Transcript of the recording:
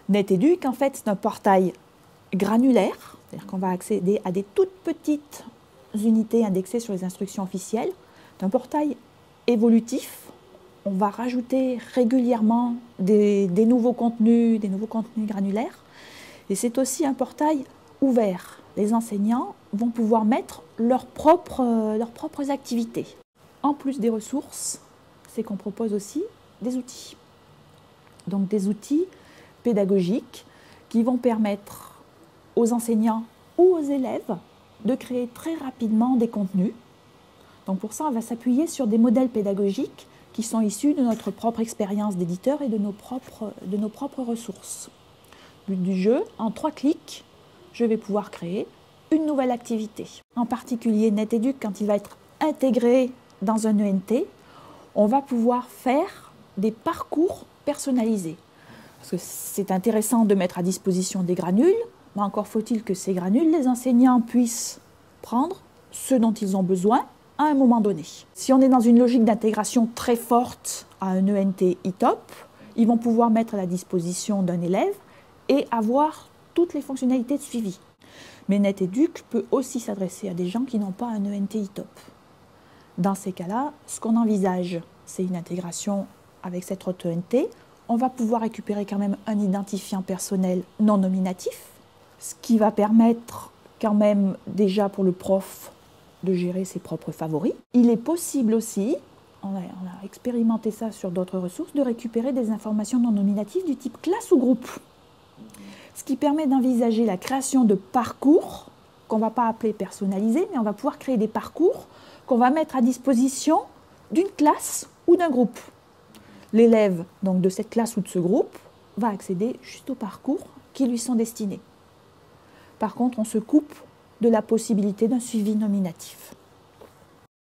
NetEduc, en fait, c'est un portail granulaire, c'est-à-dire qu'on va accéder à des toutes petites unités indexées sur les instructions officielles. C'est un portail évolutif. On va rajouter régulièrement des nouveaux contenus granulaires. Et c'est aussi un portail ouvert. Les enseignants vont pouvoir mettre leurs propres activités. En plus des ressources, c'est qu'on propose aussi des outils. Donc des outils pédagogiques qui vont permettre aux enseignants ou aux élèves de créer très rapidement des contenus. Donc pour ça, on va s'appuyer sur des modèles pédagogiques qui sont issus de notre propre expérience d'éditeur et de nos propres ressources. But du jeu, en 3 clics, je vais pouvoir créer une nouvelle activité. En particulier, NetEduc, quand il va être intégré dans un ENT, on va pouvoir faire des parcours personnalisés. Parce que c'est intéressant de mettre à disposition des granules, mais encore faut-il que ces granules, les enseignants puissent prendre ce dont ils ont besoin à un moment donné. Si on est dans une logique d'intégration très forte à un ENT e-top, ils vont pouvoir mettre à la disposition d'un élève et avoir toutes les fonctionnalités de suivi. Mais NetEduc peut aussi s'adresser à des gens qui n'ont pas un ENT e-top. Dans ces cas-là, ce qu'on envisage, c'est une intégration avec cette autre ENT. On va pouvoir récupérer quand même un identifiant personnel non nominatif, ce qui va permettre quand même déjà pour le prof de gérer ses propres favoris. Il est possible aussi, on a expérimenté ça sur d'autres ressources, de récupérer des informations non nominatives du type classe ou groupe. Ce qui permet d'envisager la création de parcours qu'on ne va pas appeler personnalisés, mais on va pouvoir créer des parcours qu'on va mettre à disposition d'une classe ou d'un groupe. L'élève donc de cette classe ou de ce groupe va accéder juste aux parcours qui lui sont destinés. Par contre, on se coupe de la possibilité d'un suivi nominatif.